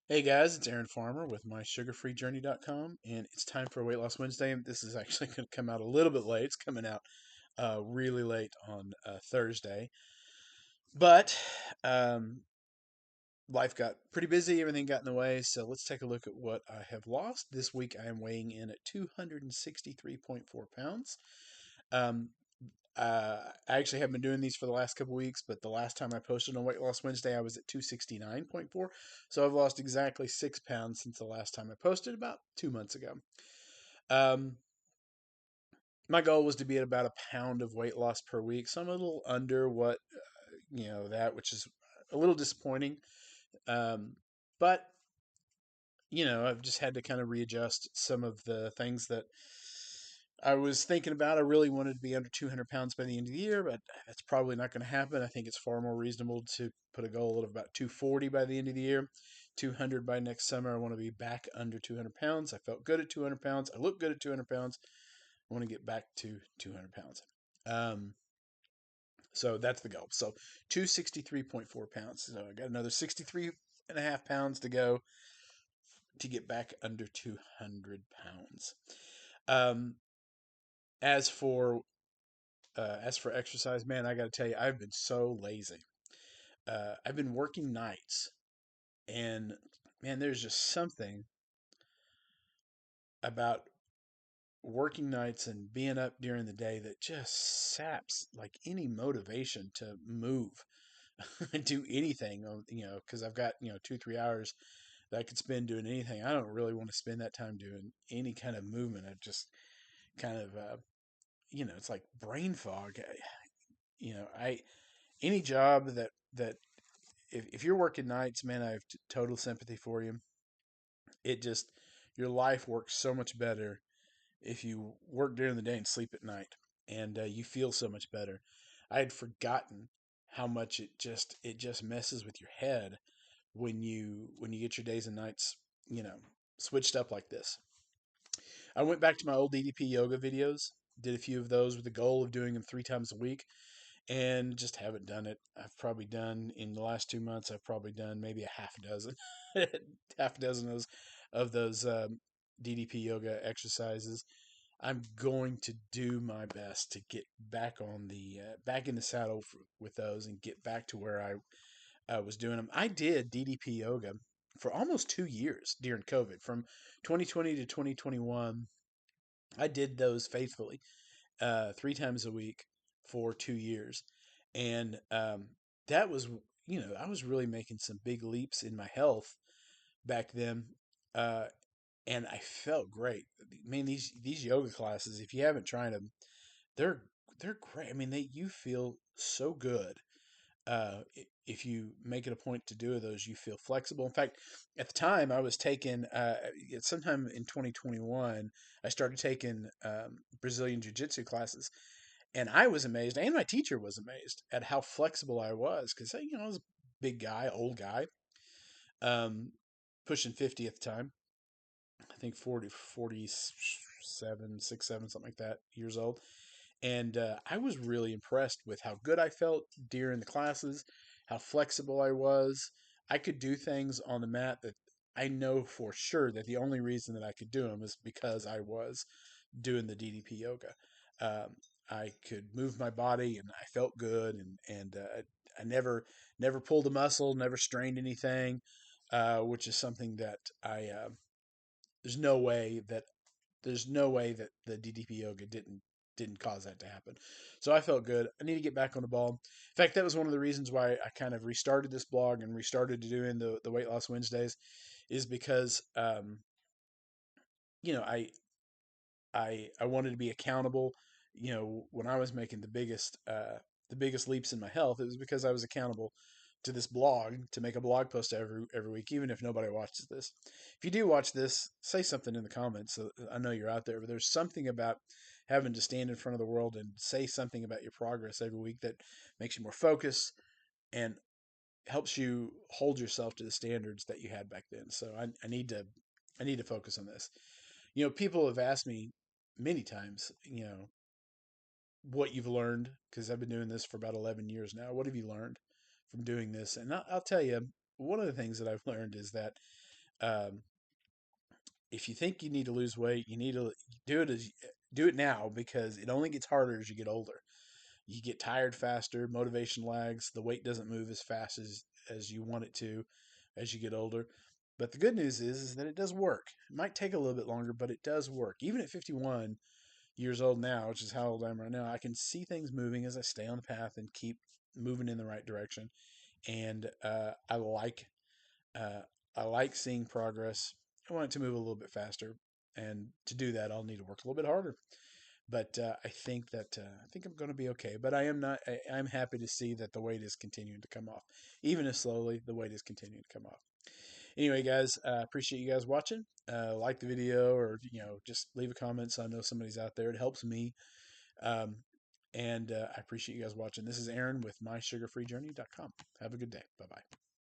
Hey guys, it's Aaron Farmer with mysugarfreejourney.com, and it's time for Weight Loss Wednesday. This is actually going to come out a little bit late. It's coming out really late on Thursday, but um, life got pretty busy. Everything got in the way, so let's take a look at what I have lost. This week I am weighing in at 263.4 pounds. Um, I actually have been doing these for the last couple weeks, but the last time I posted on Weight Loss Wednesday, I was at 269.4. So I've lost exactly 6 pounds since the last time I posted about 2 months ago. Um, my goal was to be at about a pound of weight loss per week. So I'm a little under what, that, which is a little disappointing. Um, but I've just had to kind of readjust some of the things that I was thinking about. I really wanted to be under 200 pounds by the end of the year, but that's probably not going to happen. I think it's far more reasonable to put a goal of about 240 by the end of the year, 200 by next summer. I want to be back under 200 pounds. I felt good at 200 pounds. I look good at 200 pounds. I want to get back to 200 pounds. Um, so that's the goal. So 263.4 pounds. So I got another 63 and a half pounds to go to get back under 200 pounds. Um, as for as for exercise, man, I got to tell you, I've been so lazy. I've been working nights, and man, there's just something about working nights and being up during the day that just saps like any motivation to move and do anything. Because I've got 2 3 hours that I could spend doing anything. I don't really want to spend that time doing any kind of movement. I just kind of it's like brain fog. I any job that if you're working nights, man, I have total sympathy for you. It just your life works so much better if you work during the day and sleep at night, and you feel so much better. I had forgotten how much it just messes with your head when you get your days and nights, you know, switched up like this. I went back to my old DDP yoga videos, did a few of those with the goal of doing them 3 times a week, and just haven't done it. I've probably done in the last 2 months. I've probably done maybe a half a dozen, half a dozen of those DDP yoga exercises. I'm going to do my best to get back on the back in the saddle with those and get back to where I was doing them. I did DDP yoga for almost 2 years during COVID, from 2020 to 2021. I did those faithfully, 3 times a week for 2 years, and that was I was really making some big leaps in my health back then, uh, and I felt great. I mean, these yoga classes, if you haven't tried them, they're they're great. I mean, you feel so good. If you make it a point to do those, you feel flexible. In fact, at the time I was taking, sometime in 2021, I started taking Brazilian Jiu Jitsu classes, and I was amazed, and my teacher was amazed at how flexible I was, because I was a big guy, old guy, um, pushing 50 at the time. I think 40, 47, 6, 7, something like that, years old. And I was really impressed with how good I felt during the classes, how flexible I was. I could do things on the mat that I know for sure that the only reason that I could do them is because I was doing the DDP yoga. Um, I could move my body, and I felt good, and I never pulled a muscle, never strained anything, which is something that I there's no way that the DDP yoga didn't cause that to happen. So I felt good. I need to get back on the ball. In fact, that was one of the reasons why I kind of restarted this blog and restarted doing the Weight Loss Wednesdays, is because you know I I wanted to be accountable. When I was making the biggest leaps in my health, it was because I was accountable to this blog, to make a blog post every week, even if nobody watches this. If you do watch this, say something in the comments so I know you're out there. But there's something about having to stand in front of the world and say something about your progress every week that makes you more focused and helps you hold yourself to the standards that you had back then. So I need to focus on this. People have asked me many times, what you've learned, because I've been doing this for about 11 years now. What have you learned from doing this? And I'll tell you, one of the things that I've learned is that Um, if you think you need to lose weight, you need to do it as do it now, because it only gets harder as you get older. You get tired faster, motivation lags, the weight doesn't move as fast as you want it to as you get older. But the good news is that it does work. It might take a little bit longer, but it does work. Even at 51 years old now, which is how old I am right now, I can see things moving as I stay on the path and keep moving in the right direction. And uh, I like seeing progress. I want it to move a little bit faster, and to do that, I'll need to work a little bit harder. But I think I'm going to be okay. But I am not. I'm happy to see that the weight is continuing to come off, even if slowly. The weight is continuing to come off. Anyway, guys, appreciate you guys watching. Like the video, or just leave a comment so I know somebody's out there. It helps me. Um, and I appreciate you guys watching. This is Aaron with mysugarfreejourney.com. Have a good day. Bye bye.